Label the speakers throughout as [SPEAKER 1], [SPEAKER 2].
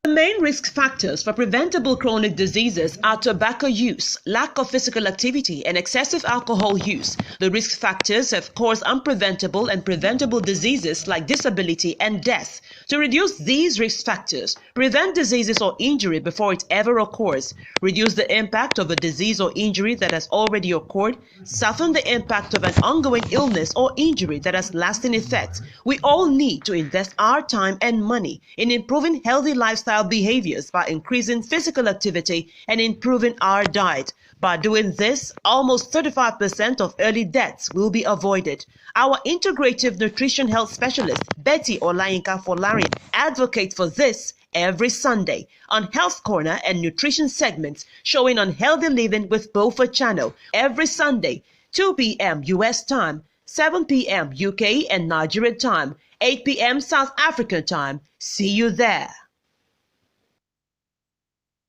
[SPEAKER 1] The main risk factors for preventable chronic diseases are tobacco use, lack of physical activity, and excessive alcohol use. The risk factors have caused unpreventable and preventable diseases like disability and death. To reduce these risk factors, prevent diseases or injury before it ever occurs, reduce the impact of a disease or injury that has already occurred, soften the impact of an ongoing illness or injury that has lasting effects. We all need to invest our time and money in improving healthy lifestyle behaviors by increasing physical activity and improving our diet. By doing this, almost 35% of early deaths will be avoided. Our integrative nutrition health specialist, Betty Olayinka Folarin, advocates for this every Sunday on Health Corner and Nutrition segments showing on Healthy Living with Beaufort Channel every Sunday, 2 p.m. U.S. time, 7 p.m. UK and Nigerian time, 8 p.m. South African time. See you there.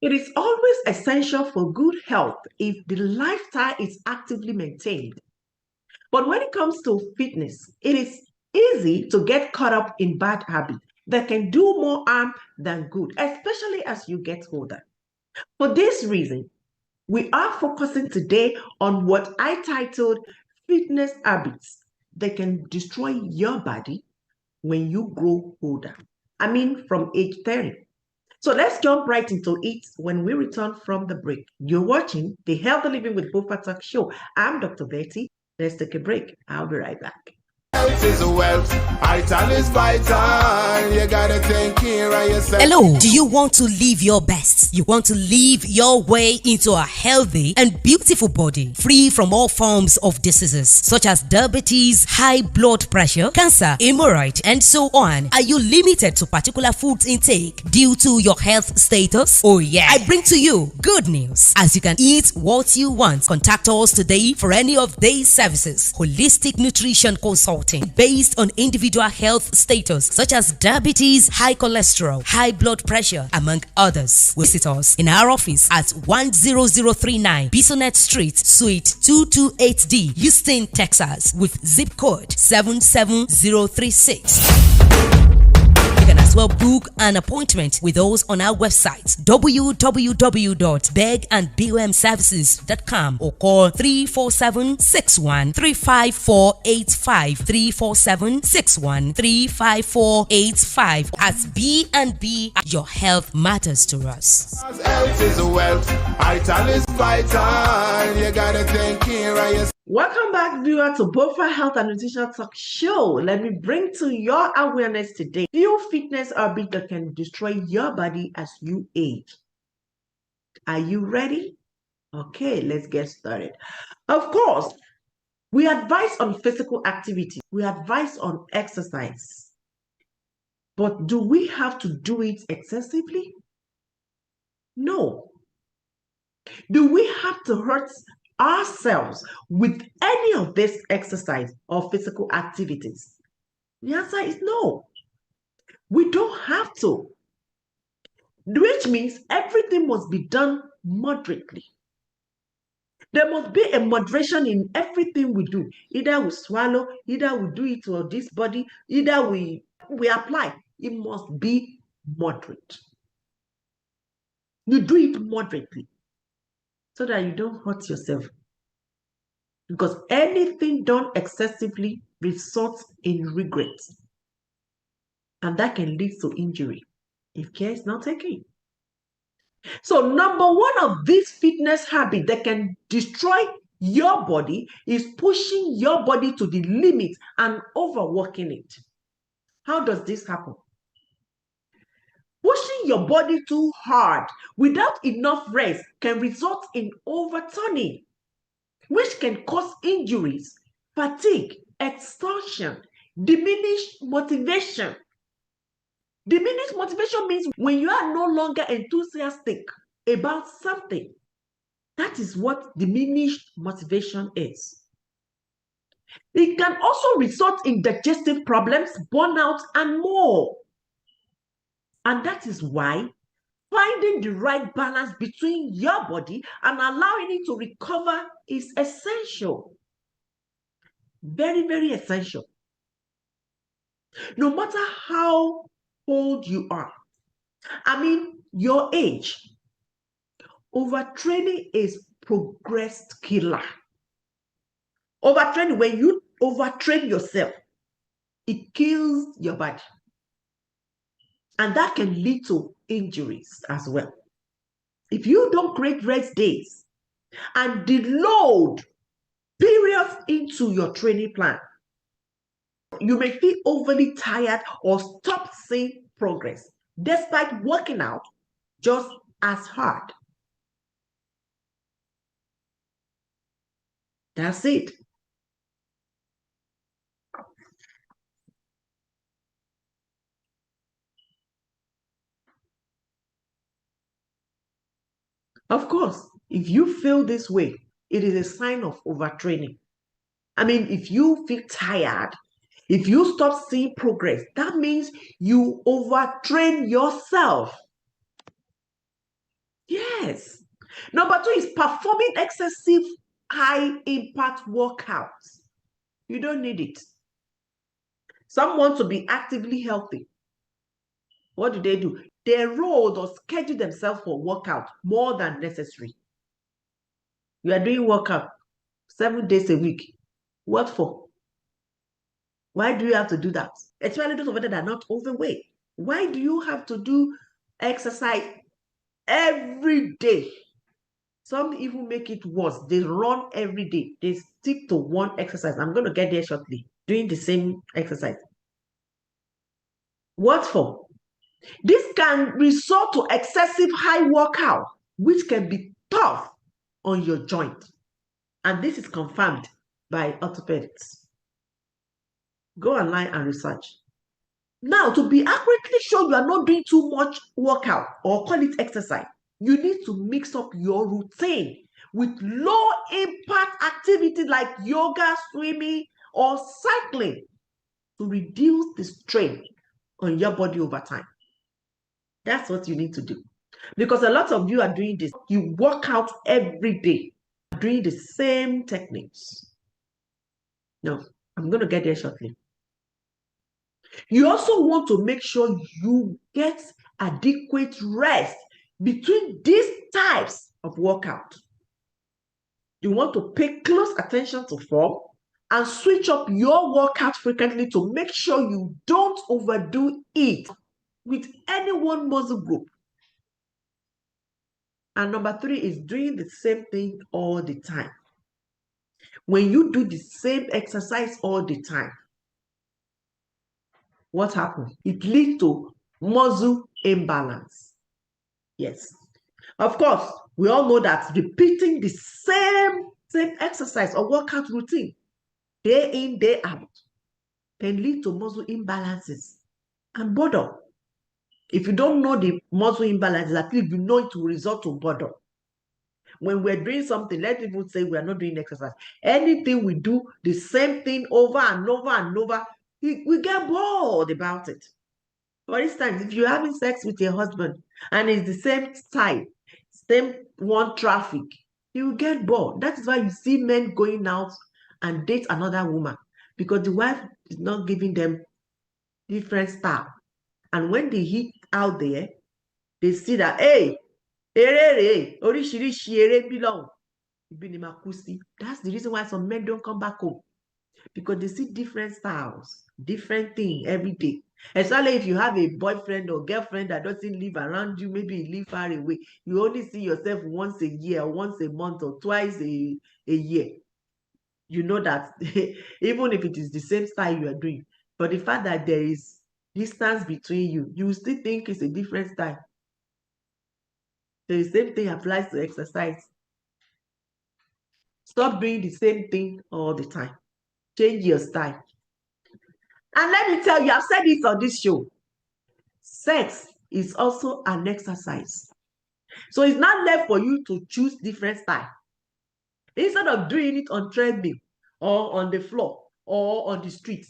[SPEAKER 2] It is always essential for good health if the lifestyle is actively maintained. But when it comes to fitness, it is easy to get caught up in bad habits that can do more harm than good, especially as you get older. For this reason, we are focusing today on what I titled Fitness Habits that can destroy your body when you grow older. I mean, from age 30. So let's jump right into it when we return from the break. You're watching the Healthy Living with Beaufort Talk show. I'm Dr. Betty. Let's take a break. I'll be right back.
[SPEAKER 3] Health is wealth. Vital is vital. You gotta take care of yourself.
[SPEAKER 4] Hello, do you want to live your best? You want to live your way into a healthy and beautiful body, free from all forms of diseases such as diabetes, high blood pressure, cancer, hemorrhoid, and so on. Are you limited to particular food intake due to your health status? Oh yeah, I bring to you good news. As you can eat what you want, contact us today for any of these services. Holistic nutrition consulting based on individual health status such as diabetes, high cholesterol, high blood pressure, among others. Visit us in our office at 10039 Bisonet Street, Suite 228D, Houston, Texas, with zip code 77036. You can as well book an appointment with us on our website www.begandbomservices.com or call 347-61 35485 347-61 35485. At B&B, your health matters to us.
[SPEAKER 3] Health is wealth. Vital is vital. You gotta take care of yourself.
[SPEAKER 2] Welcome back, viewer, to Beaufort Health and Nutrition Talk Show. Let me bring to your awareness today few fitness habits that can destroy your body as you age. Are you ready? Okay, let's get started. Of course, we advise on physical activity. We advise on exercise. But do we have to do it excessively? No. Do we have to hurt ourselves with any of this exercise or physical activities? The answer is no. We don't have to. Which means everything must be done moderately. There must be a moderation in everything we do. Either we swallow, either we do it to this body, either we apply. It must be moderate. You do it moderately so that you don't hurt yourself. Because anything done excessively results in regret. And that can lead to injury if care is not taken. So number one of these fitness habits that can destroy your body is pushing your body to the limit and overworking it. How does this happen? Pushing your body too hard without enough rest can result in overturning, which can cause injuries, fatigue, exhaustion, diminished motivation. Diminished motivation means when you are no longer enthusiastic about something. That is what diminished motivation is. It can also result in digestive problems, burnout, and more. And that is why finding the right balance between your body and allowing it to recover is essential. Very, very essential. No matter how old you are, I mean, your age. Overtraining is progress killer. Overtraining, when you overtrain yourself, it kills your body. And that can lead to injuries as well. If you don't create rest days and deload periods into your training plan, you may feel overly tired or stop seeing progress despite working out just as hard. That's it. Of course, if you feel this way, it is a sign of overtraining. I mean, if you feel tired, if you stop seeing progress, that means you overtrain yourself. Yes. Number 2 is performing excessive high impact workouts. You don't need it. Some want to be actively healthy. What do? They enroll or schedule themselves for workout more than necessary. You are doing workout 7 days a week. What for? Why do you have to do that? Especially those of us that are not overweight. Why do you have to do exercise every day? Some even make it worse. They run every day. They stick to one exercise. I'm going to get there shortly. Doing the same exercise. What for? This can result to excessive high workout, which can be tough on your joint. And this is confirmed by orthopedics. Go online and research. Now, to be accurately sure you are not doing too much workout or call it exercise, you need to mix up your routine with low impact activity like yoga, swimming, or cycling to reduce the strain on your body over time. That's what you need to do. Because a lot of you are doing this. You work out every day, doing the same techniques. No, I'm going to get there shortly. You also want to make sure you get adequate rest between these types of workout. You want to pay close attention to form and switch up your workout frequently to make sure you don't overdo it with any one muscle group. And number 3 is doing the same thing all the time. When you do the same exercise all the time, what happens? It leads to muscle imbalance. Yes. Of course, we all know that repeating the same exercise or workout routine day in, day out can lead to muscle imbalances and boredom. If you don't know the muscle imbalances, at least you know it will result to boredom. When we're doing something, let people say we are not doing exercise. Anything we do, the same thing over and over and over, we get bored about it. For instance, if you're having sex with your husband and it's the same style, same one traffic, you will get bored. That is why you see men going out and date another woman, because the wife is not giving them different style. And when they hit out there, they see that, hey, oríṣiríṣi eré belong. That's the reason why some men don't come back home, because they see different styles, different things every day. Especially if you have a boyfriend or girlfriend that doesn't live around you, maybe you live far away, you only see yourself once a year, or once a month, or twice a year. You know that even if it is the same style you are doing, but the fact that there is distance between you, you still think it's a different style. So the same thing applies to exercise. Stop doing the same thing all the time. Change your style. And let me tell you, I've said this on this show. Sex is also an exercise. So it's not left for you to choose different style. Instead of doing it on treadmill or on the floor or on the street,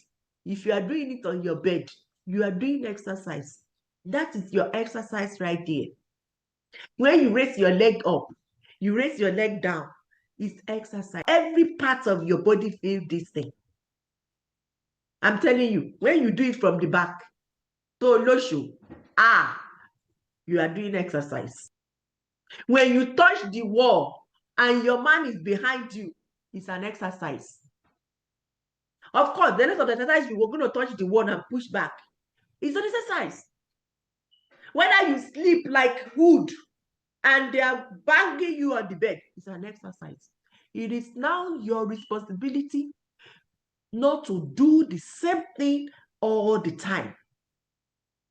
[SPEAKER 2] if you are doing it on your bed, you are doing exercise. That is your exercise right there. When you raise your leg up, you raise your leg down, it's exercise. Every part of your body feels this thing. I'm telling you, when you do it from the back, so low show, you are doing exercise. When you touch the wall and your man is behind you, it's an exercise. Of course, the rest of the exercise, you were going to touch the wall and push back. It's an exercise. Whether you sleep like wood and they are banging you on the bed, it's an exercise. It is now your responsibility not to do the same thing all the time.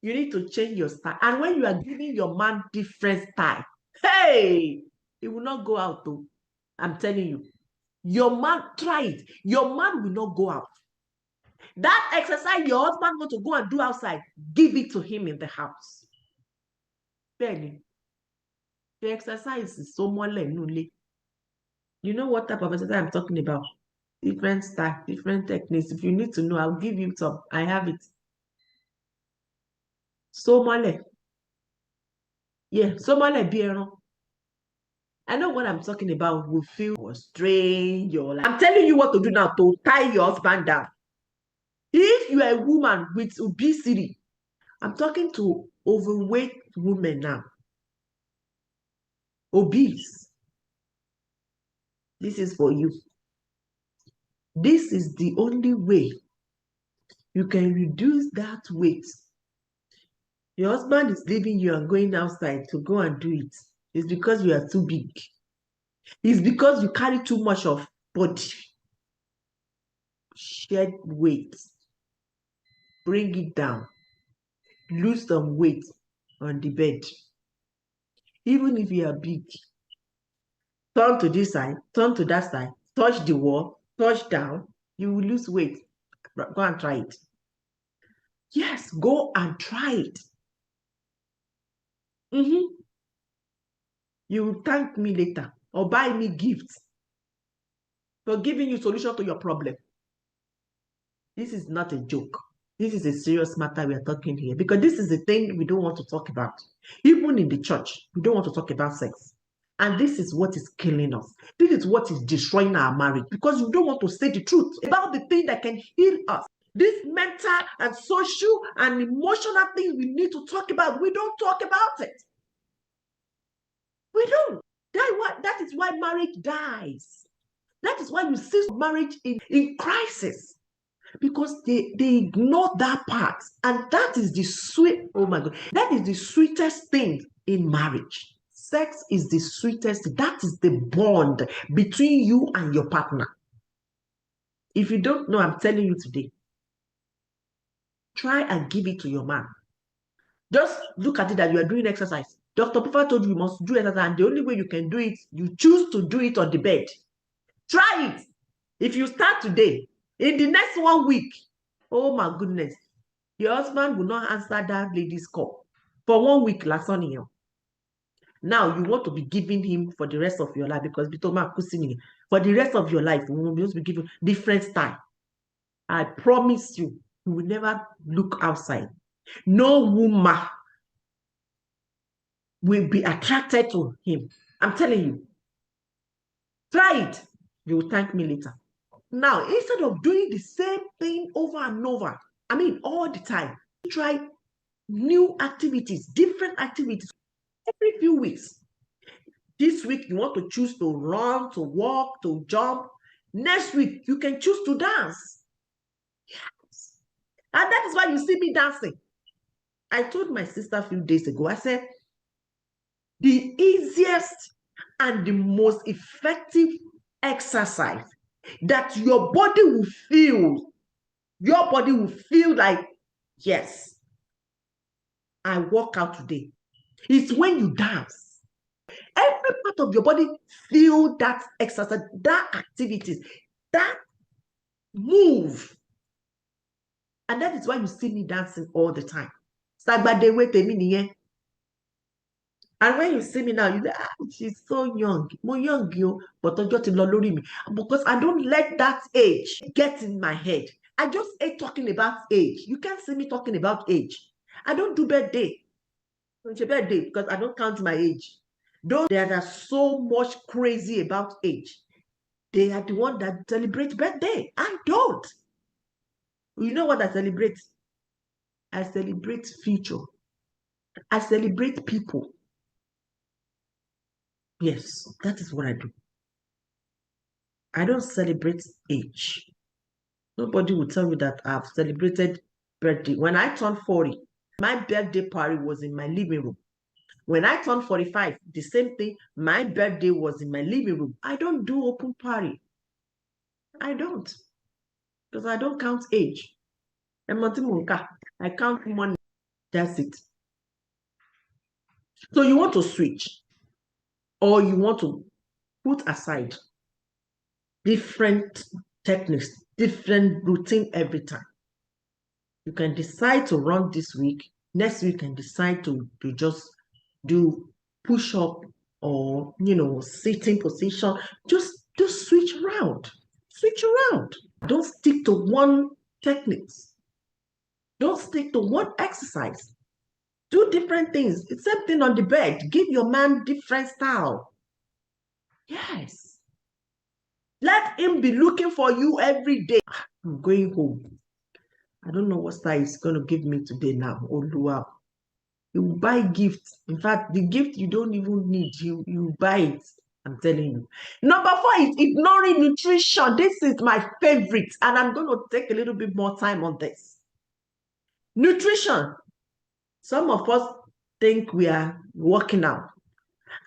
[SPEAKER 2] You need to change your style. And when you are giving your man different style, hey, it will not go out though. I'm telling you. Your man, try it. Your man will not go out. That exercise your husband wants to go and do outside, give it to him in the house. Benny, the exercise is so more nule. You know what type of exercise I'm talking about? Different style, different techniques. If you need to know, I'll give you some. I have it. So mole. Yeah, so mole bieron. I know what I'm talking about will feel or strain your life. I'm telling you what to do now to tie your husband down. If you are a woman with obesity, I'm talking to overweight women now. Obese. This is for you. This is the only way you can reduce that weight. Your husband is leaving you and going outside to go and do it. It's because you are too big. It's because you carry too much of body. Shed weight. Bring it down. Lose some weight on the bed. Even if you are big, turn to this side, turn to that side, touch the wall, touch down, you will lose weight. Go and try it. Yes, go and try it. You will thank me later or buy me gifts for giving you solution to your problem. This is not a joke. This is a serious matter we are talking here because this is the thing we don't want to talk about. Even in the church, we don't want to talk about sex. And this is what is killing us. This is what is destroying our marriage because you don't want to say the truth about the thing that can heal us. This mental and social and emotional things we need to talk about, we don't talk about it. We don't. That is why marriage dies. That is why you see marriage in crisis. Because they ignore that part. And that is the sweet, oh my God, that is the sweetest thing in marriage. Sex is the sweetest. That is the bond between you and your partner. If you don't know, I'm telling you today. Try and give it to your man. Just look at it that you are doing exercise. Dr. Puffer told you you must do exercise, and the only way you can do it, you choose to do it on the bed. Try it. If you start today, in the next 1 week, oh my goodness, your husband will not answer that lady's call for 1 week. Now you want to be giving him for the rest of your life because for the rest of your life, you will be giving different style. I promise you, you will never look outside. No woman will be attracted to him. I'm telling you. Try it. You will thank me later. Now, instead of doing the same thing over and over, all the time, try new activities, different activities every few weeks. This week, you want to choose to run, to walk, to jump. Next week, you can choose to dance. Yes. And that is why you see me dancing. I told my sister a few days ago, I said, the easiest and the most effective exercise that your body will feel like, yes, I work out today. It's when you dance. Every part of your body feel that exercise, that activities, that move. And that is why you see me dancing all the time. And when you see me now, you say, she's so young. More young, but because I don't let that age get in my head. I just hate talking about age. You can't see me talking about age. I don't do birthday. It's a birthday because I don't count my age. Those that are so much crazy about age, they are the one that celebrate birthday. I don't. You know what I celebrate? I celebrate future. I celebrate people. Yes, that is what I do. I don't celebrate age. Nobody will tell me that I've celebrated birthday. When I turned 40, my birthday party was in my living room. When I turned 45, the same thing, my birthday was in my living room. I don't do open party. I don't. Because I don't count age. I count money. That's it. So you want to switch, or you want to put aside different techniques, different routine every time. You can decide to run this week. Next week, you can decide to just do push-up or, sitting position. Just switch around. Switch around. Don't stick to one technique. Don't stick to one exercise. Do different things. It's same thing on the bed. Give your man different style. Yes. Let him be looking for you every day. I'm going home. I don't know what style he's going to give me today now. Oh, wow. You buy gifts. In fact, the gift you don't even need. You buy it. I'm telling you. Number 4 is ignoring nutrition. This is my favorite. And I'm going to take a little bit more time on this. Nutrition. Some of us think we are working out.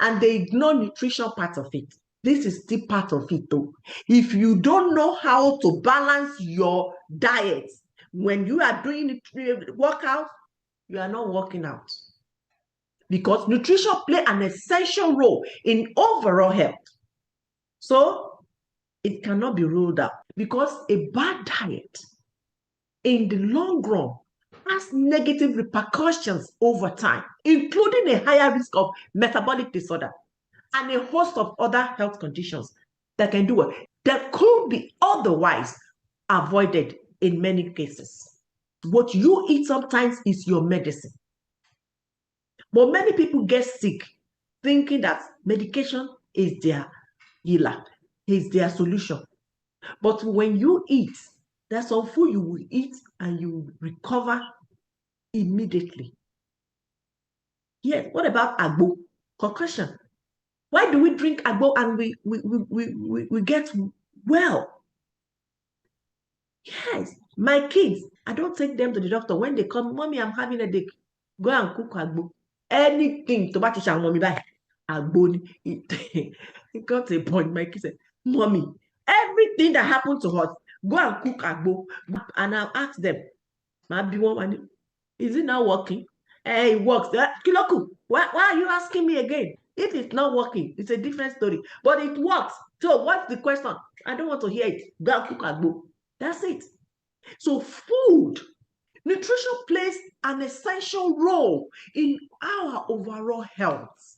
[SPEAKER 2] And they ignore nutrition part of it. This is still part of it though. If you don't know how to balance your diet when you are doing workout, you are not working out. Because nutrition plays an essential role in overall health. So it cannot be ruled out, because a bad diet in the long run has negative repercussions over time, including a higher risk of metabolic disorder and a host of other health conditions that can do it. That could be otherwise avoided in many cases. What you eat sometimes is your medicine. But many people get sick thinking that medication is their healer, is their solution. But when you eat, there's some food you will eat and you will recover immediately. Yes, what about agbo? Concussion. Why do we drink agbo and we get well? Yes, my kids, I don't take them to the doctor. When they come, Mommy, I'm having a headache. Go and cook agbo. Anything to back mommy buy. Agbo. It got a point. My kids said, Mommy, everything that happened to us, go and cook agbo. And I'll ask them, is it not working? Hey, it works. Kiloku, why are you asking me again? If it's not working, it's a different story. But it works. So what's the question? I don't want to hear it. Go and cook agbo. That's it. So food, nutrition plays an essential role in our overall health.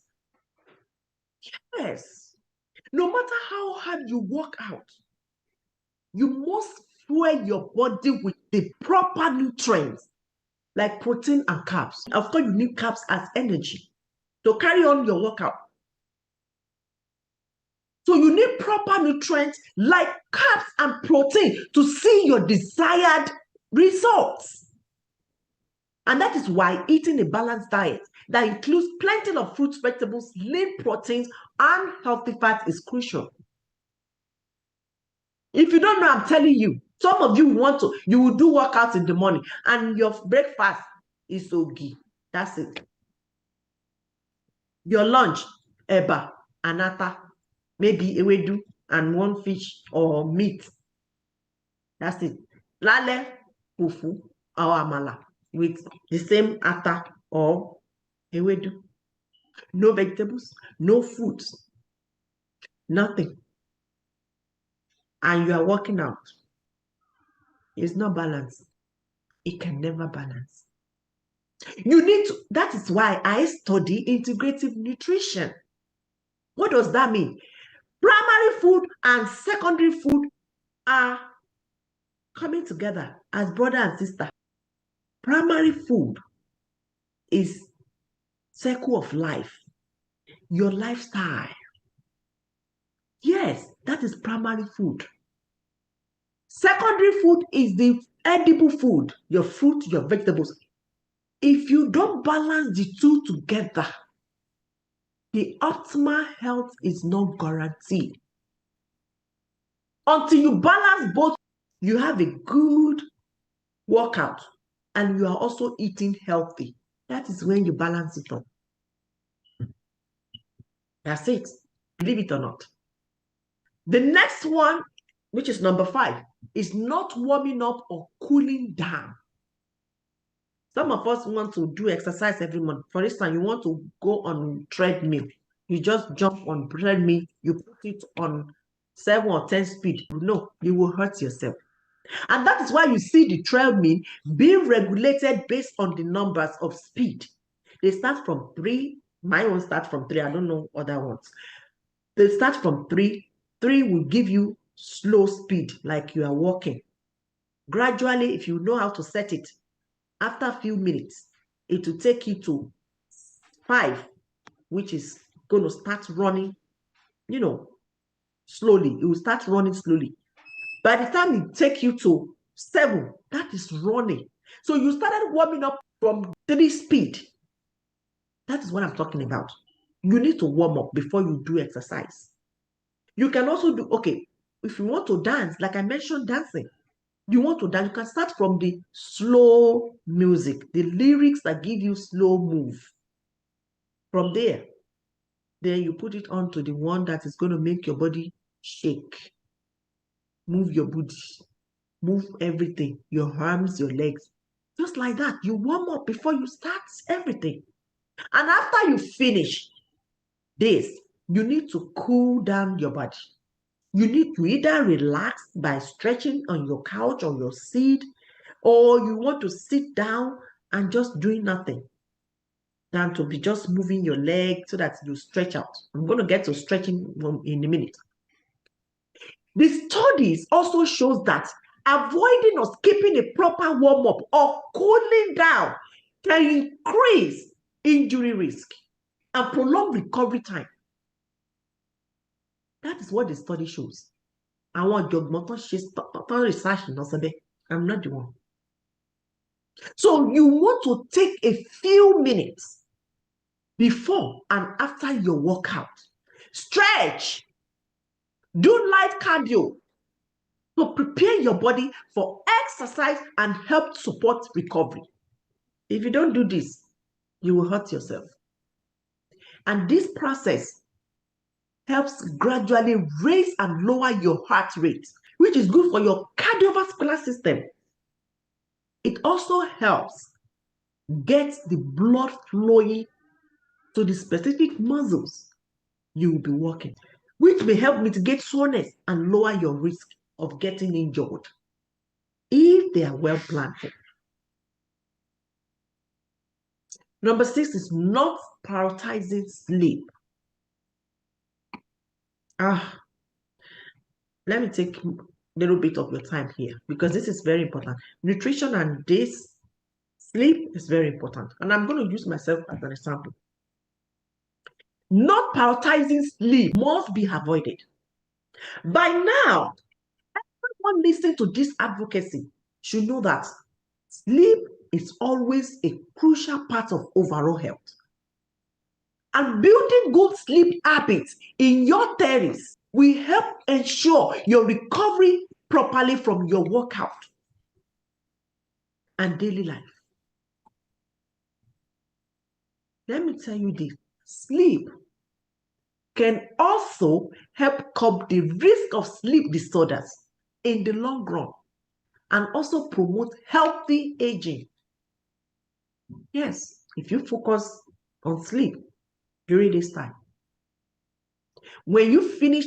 [SPEAKER 2] Yes. No matter how hard you work out, you must fuel your body with the proper nutrients like protein and carbs. Of course, you need carbs as energy to carry on your workout. So you need proper nutrients like carbs and protein to see your desired results. And that is why eating a balanced diet that includes plenty of fruits, vegetables, lean proteins, and healthy fats is crucial. If you don't know, I'm telling you, some of you you will do workouts in the morning and your breakfast is ogi. That's it. Your lunch, eba, anata, maybe ewedu and one fish or meat. That's it. Lale, fufu, or amala with the same ata or ewedu. No vegetables, no fruits, nothing. And you are working out. It's not balanced. It can never balance. You need to, that is why I study integrative nutrition. What does that mean? Primary food and secondary food are coming together as brother and sister. Primary food is circle of life, your lifestyle. Yes, that is primary food. Secondary food is the edible food, your fruit, your vegetables. If you don't balance the two together, the optimal health is not guaranteed. Until you balance both, you have a good workout and you are also eating healthy. That is when you balance it up. That's it. Believe it or not. The next one, which is number 5, is not warming up or cooling down. Some of us want to do exercise every month. For instance, you want to go on treadmill. You just jump on treadmill, you put it on 7 or 10 speed. No, you will hurt yourself. And that is why you see the treadmill being regulated based on the numbers of speed. They start from 3. My own start from 3. I don't know other ones. They start from 3. 3 will give you slow speed, like you are walking. Gradually, if you know how to set it, after a few minutes, it will take you to 5, which is going to start running, slowly. It will start running slowly. By the time it takes you to 7, that is running. So you started warming up from 3 speed. That is what I'm talking about. You need to warm up before you do exercise. You can also do, if you want to dance, like I mentioned dancing, you want to dance, you can start from the slow music, the lyrics that give you slow move. From there, then you put it on to the one that is going to make your body shake. Move your booty, move everything, your arms, your legs. Just like that, you warm up before you start everything. And after you finish this, you need to cool down your body. You need to either relax by stretching on your couch or your seat, or you want to sit down and just doing nothing than to be just moving your leg so that you stretch out. I'm going to get to stretching in a minute. The studies also shows that avoiding or skipping a proper warm-up or cooling down can increase injury risk and prolong recovery time. That is what the study shows. I want your research. I'm not the one. So you want to take a few minutes before and after your workout. Stretch. Do light cardio to prepare your body for exercise and help support recovery. If you don't do this, you will hurt yourself. And this process helps gradually raise and lower your heart rate, which is good for your cardiovascular system. It also helps get the blood flowing to the specific muscles you will be working, which may help mitigate soreness and lower your risk of getting injured if they are well planned. Number 6 is not prioritizing sleep. Let me take a little bit of your time here because this is very important. Nutrition and this sleep is very important. And I'm going to use myself as an example. Not prioritizing sleep must be avoided. By now, everyone listening to this advocacy should know that sleep is always a crucial part of overall health. And building good sleep habits in your 30s will help ensure your recovery properly from your workout and daily life. Let me tell you this, sleep can also help curb the risk of sleep disorders in the long run and also promote healthy aging. Yes, if you focus on sleep during this time. When you finish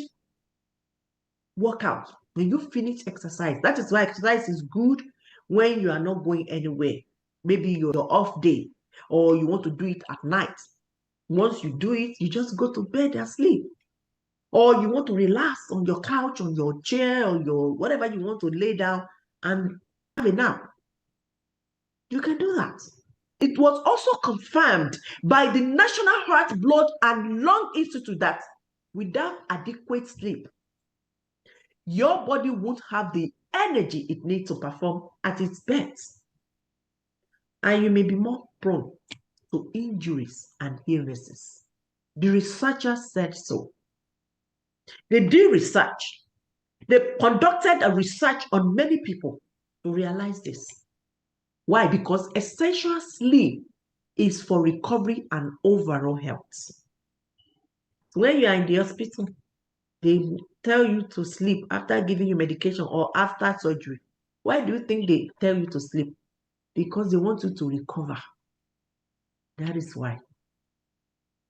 [SPEAKER 2] workout, when you finish exercise, that is why exercise is good when you are not going anywhere. Maybe you're off day or you want to do it at night. Once you do it, you just go to bed and sleep. Or you want to relax on your couch, on your chair, or your whatever you want to lay down and have a nap. You can do that. It was also confirmed by the National Heart, Blood, and Lung Institute that without adequate sleep, your body won't have the energy it needs to perform at its best. And you may be more prone to injuries and illnesses. The researchers said so. They did research. They conducted a research on many people to realize this. Why? Because essential sleep is for recovery and overall health. So when you are in the hospital, they tell you to sleep after giving you medication or after surgery. Why do you think they tell you to sleep? Because they want you to recover. That is why.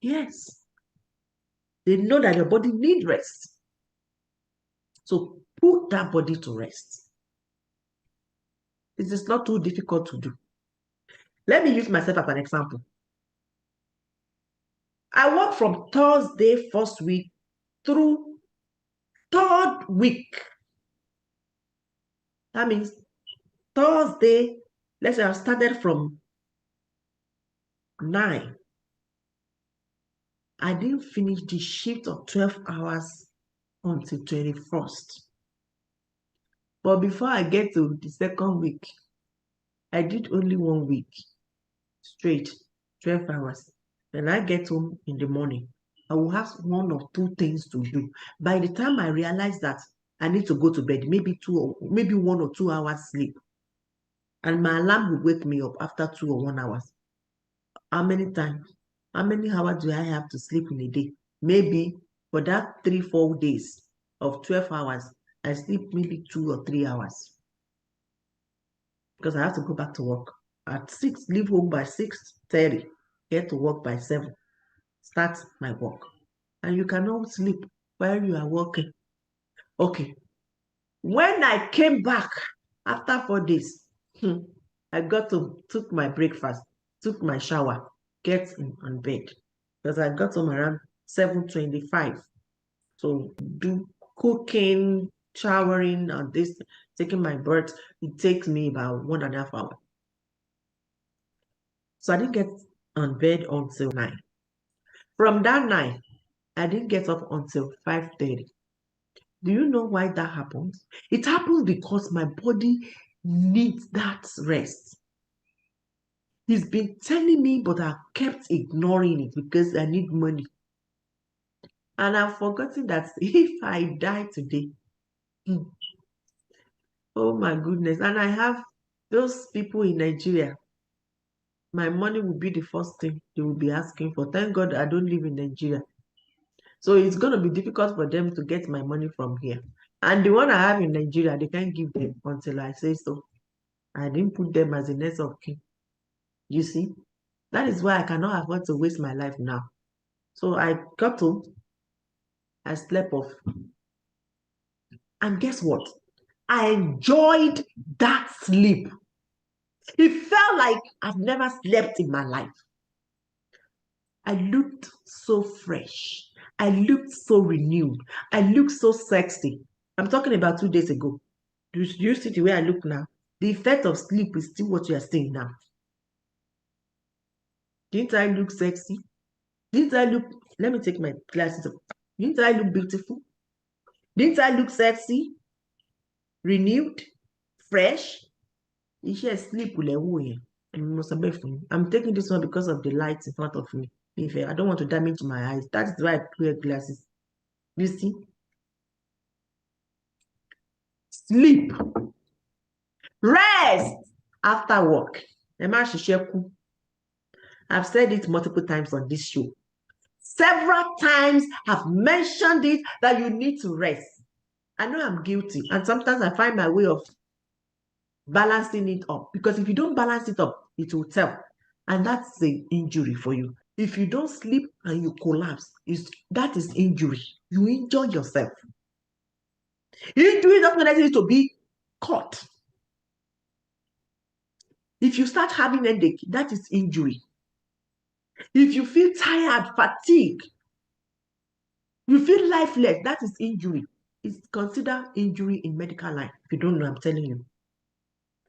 [SPEAKER 2] Yes. They know that your body needs rest. So put that body to rest. This is not too difficult to do. Let me use myself as an example. I work from Thursday first week through third week. That means Thursday, let's say I started from 9. I didn't finish the shift of 12 hours until 21st. But before I get to the second week, I did only 1 week straight, 12 hours. When I get home in the morning, I will have 1 or 2 things to do. By the time I realize that I need to go to bed, maybe 1 or 2 hours sleep, and my alarm will wake me up after 2 or 1 hours. How many times? How many hours do I have to sleep in a day? Maybe for that 3-4 days of 12 hours, I sleep maybe 2 or 3 hours. Because I have to go back to work. At 6, leave home by 6:30, get to work by 7, start my work. And you cannot sleep while you are working. Okay. When I came back after 4 days, I took my breakfast, took my shower, get on bed. Because I got home around 7:25. So do cooking, showering, and this, taking my birth, it takes me about 1.5 hours. So I didn't get on bed until 9. From that 9, I didn't get up until 5:30. Do you know why that happens? It happens because my body needs that rest. He's been telling me, but I kept ignoring it because I need money. And I've forgotten that if I die today, oh my goodness, and I have those people in Nigeria, my money will be the first thing they will be asking for. Thank God I don't live in Nigeria. So it's going to be difficult for them to get my money from here. And the one I have in Nigeria, they can't give them until I say so. I didn't put them as a next of kin. You see? That is why I cannot afford to waste my life now. So I got home, I slept off. And guess what? I enjoyed that sleep. It felt like I've never slept in my life. I looked so fresh. I looked so renewed. I looked so sexy. I'm talking about 2 days ago. Do you see the way I look now? The effect of sleep is still what you are seeing now. Didn't I look sexy? Didn't I look, let me take my glasses off. Didn't I look beautiful? Didn't I look sexy? Renewed? Fresh? Sleep I'm taking this one because of the lights in front of me. If I don't want to damage my eyes, that's why I wear glasses. You see? Sleep. Rest after work. I've said it multiple times on this show. Several times I've mentioned it that you need to rest. I know I'm guilty, and sometimes I find my way of balancing it up, because if you don't balance it up, it will tell, and that's the injury for you. If you don't sleep and you collapse, that is injury. You injure yourself. Injury doesn't necessarily to be caught. If you start having a headache, that is injury. If you feel tired, fatigue, you feel lifeless, that is injury. It's considered injury in medical line. If you don't know, I'm telling you.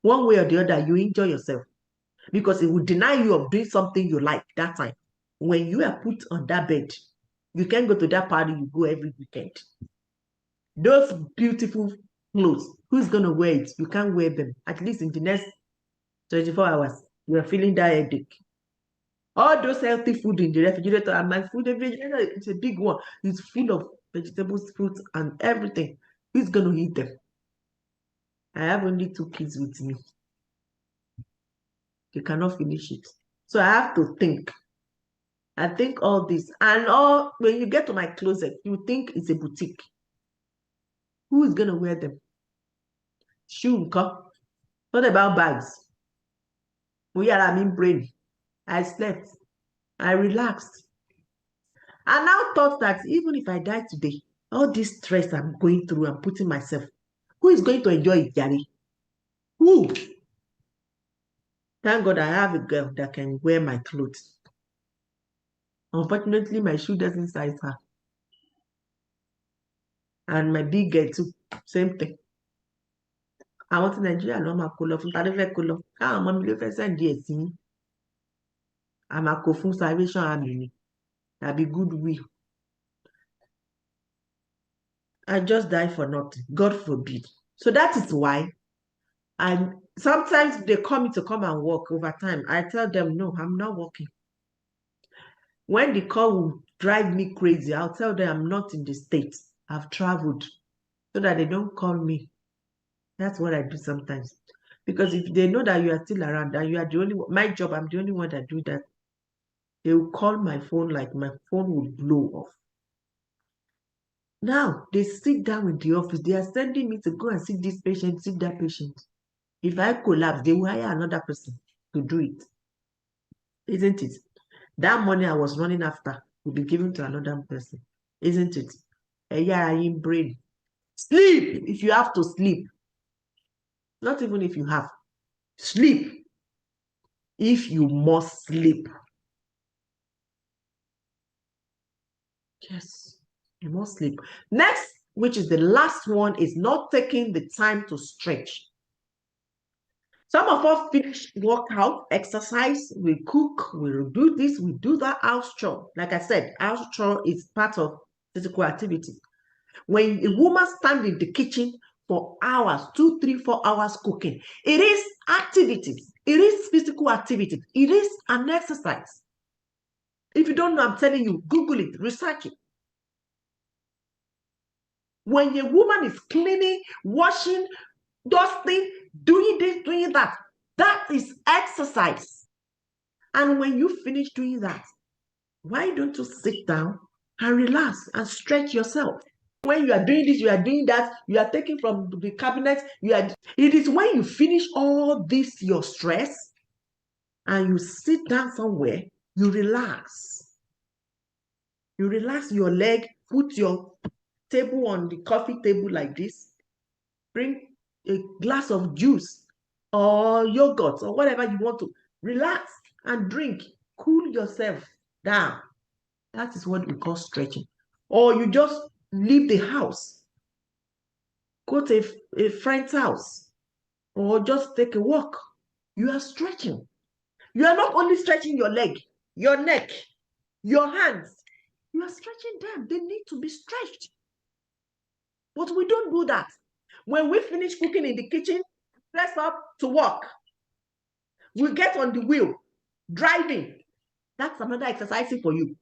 [SPEAKER 2] One way or the other, you injure yourself, because it will deny you of doing something you like that time. When you are put on that bed, you can't go to that party you go every weekend. Those beautiful clothes, who's going to wear it? You can't wear them. At least in the next 24 hours, you are feeling that headache. All those healthy food in the refrigerator, and my food refrigerator, it's a big one. It's full of vegetables, fruits, and everything. Who's going to eat them? I have only 2 kids with me. They cannot finish it. So I have to think. I think all this. And all when you get to my closet, you think it's a boutique. Who is going to wear them? Shoe, what about bags? We are in brain. I slept. I relaxed. I now thought that even if I die today, all this stress I'm going through and putting myself, who is going to enjoy it, Gary? Who? Thank God I have a girl that can wear my clothes. Unfortunately, my shoe doesn't size her. And my big girl too, same thing. I want Nigeria lọ máa kó lọ fún tàbí fẹ́ kó lọ. Káwọn ọmọ mi ló fẹ́ sẹ́ǹdì ẹ̀ sí. A máa kó fún Salvation Army ni. Tàbí Goodwill. I just die for nothing. God forbid. So that is why. And sometimes they call me to come and work overtime. I tell them, no, I'm not working. When the call will drive me crazy, I'll tell them I'm not in the States. I've traveled. So that they don't call me. That's what I do sometimes. Because if they know that you are still around and you are the only one, my job, I'm the only one that do that, they will call my phone like my phone will blow off. Now, they sit down in the office. They are sending me to go and see this patient, see that patient. If I collapse, they will hire another person to do it. Isn't it? That money I was running after will be given to another person. Isn't it? Yeah, in brain. Sleep if you have to sleep. Not even if you have. Sleep if you must sleep. Yes, you must sleep. Next, which is the last one, is not taking the time to stretch. Some of us finish workout, exercise, we cook, we do this, we do that house chore. Like I said, house chore is part of physical activity. When a woman stands in the kitchen for hours, 2, 3, 4 hours cooking, it is activities. It is physical activity. It is an exercise. If you don't know, I'm telling you, Google it, research it. When a woman is cleaning, washing, dusting, doing this, doing that, that is exercise. And when you finish doing that, why don't you sit down and relax and stretch yourself? When you are doing this, you are doing that, you are taking from the cabinet, it is when you finish all this, your stress, and you sit down somewhere, you relax. You relax your leg, put your table on the coffee table like this, bring a glass of juice or yogurt or whatever you want to, relax and drink, cool yourself down. That is what we call stretching. Or you just leave the house, go to a friend's house, or just take a walk. You are stretching. You are not only stretching your leg, your neck, your hands. You are stretching them. They need to be stretched. But we don't do that. When we finish cooking in the kitchen, dress up to work. We get on the wheel, driving. That's another exercise for you.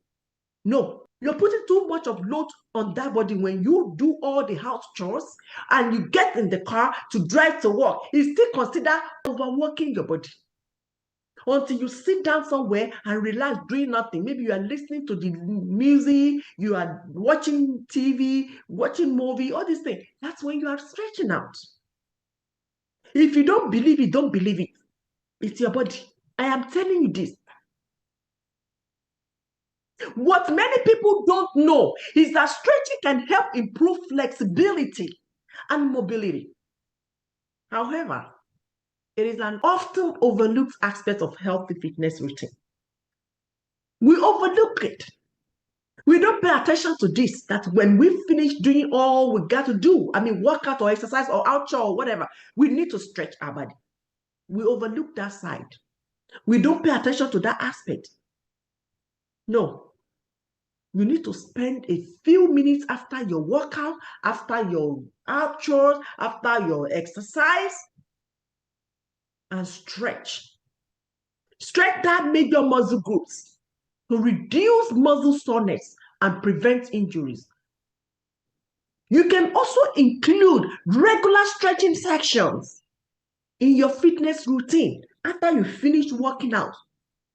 [SPEAKER 2] No, you're putting too much of load on that body when you do all the house chores and you get in the car to drive to work. It's still considered overworking your body. Until you sit down somewhere and relax, doing nothing. Maybe you are listening to the music, you are watching TV, watching movie, all these things. That's when you are stretching out. If you don't believe it, don't believe it. It's your body. I am telling you this. What many people don't know is that stretching can help improve flexibility and mobility. However, it is an often overlooked aspect of healthy fitness routine. We overlook it. We don't pay attention to this, that when we finish doing all we got to do, workout or exercise or outdoor or whatever, we need to stretch our body. We overlook that side. We don't pay attention to that aspect. No. You need to spend a few minutes after your workout, after your outdoors, after your exercise, and stretch. Stretch that major muscle groups. to reduce muscle soreness and prevent injuries. You can also include regular stretching sections in your fitness routine. After you finish working out,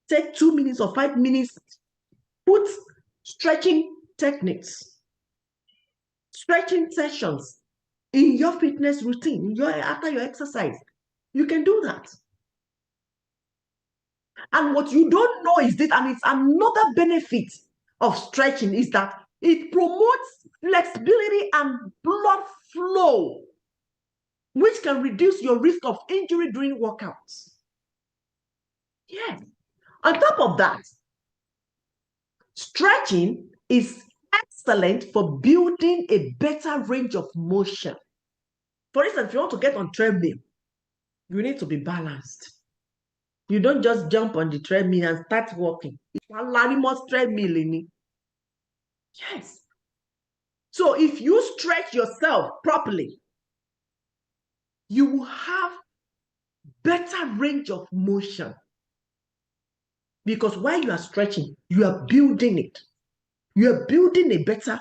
[SPEAKER 2] take 2 minutes or 5 minutes, put stretching techniques, stretching sessions in your fitness routine, after your exercise. You can do that. And what you don't know is this, and it's another benefit of stretching, is that it promotes flexibility and blood flow, which can reduce your risk of injury during workouts. Yes. On top of that, stretching is excellent for building a better range of motion. For instance, if you want to get on treadmill, you need to be balanced. You don't just jump on the treadmill and start walking. It's a Larimos treadmill in it. Yes. So if you stretch yourself properly, you will have better range of motion. Because while you are stretching, you are building it. You are building a better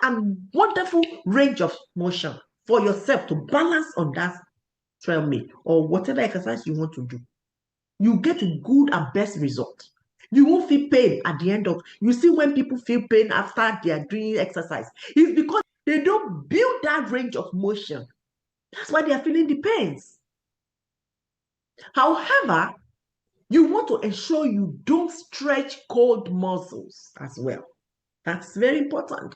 [SPEAKER 2] and wonderful range of motion for yourself to balance on that treadmill or whatever exercise you want to do. You get a good and best result. You won't feel pain at the end of. You see, when people feel pain after they are doing exercise, it's because they don't build that range of motion. That's why they are feeling the pains. However, you want to ensure you don't stretch cold muscles as well. That's very important.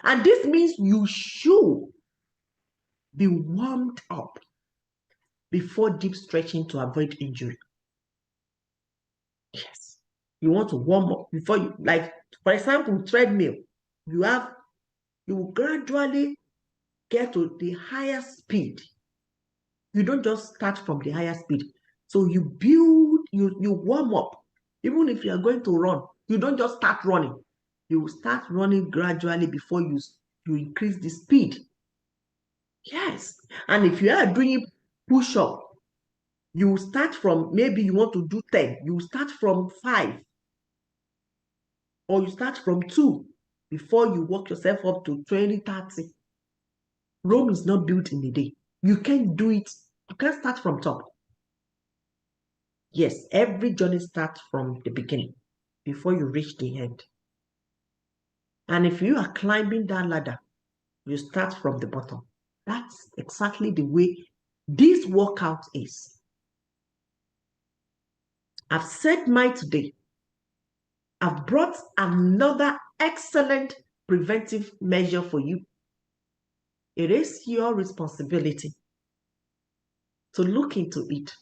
[SPEAKER 2] And this means you should be warmed up before deep stretching to avoid injury. Yes. You want to warm up before you, like, for example, treadmill, you will gradually get to the higher speed. You don't just start from the higher speed. So you build, you warm up. Even if you are going to run, you don't just start running. You will start running gradually before you increase the speed. Yes. And if you are doing push-up, you will start from, maybe you want to do 10. You will start from 5. Or you start from 2 before you work yourself up to 20, 30. Rome is not built in a day. You can't do it. You can't start from top. Yes, every journey starts from the beginning before you reach the end. And if you are climbing that ladder, you start from the bottom. That's exactly the way this workout is. I've said mine today. I've brought another excellent preventive measure for you. It is your responsibility to look into it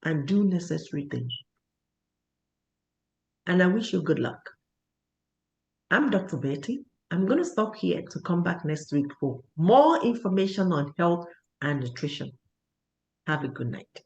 [SPEAKER 2] and do necessary things. And I wish you good luck. I'm Dr. Betty. I'm going to stop here to come back next week for more information on health and nutrition. Have a good night.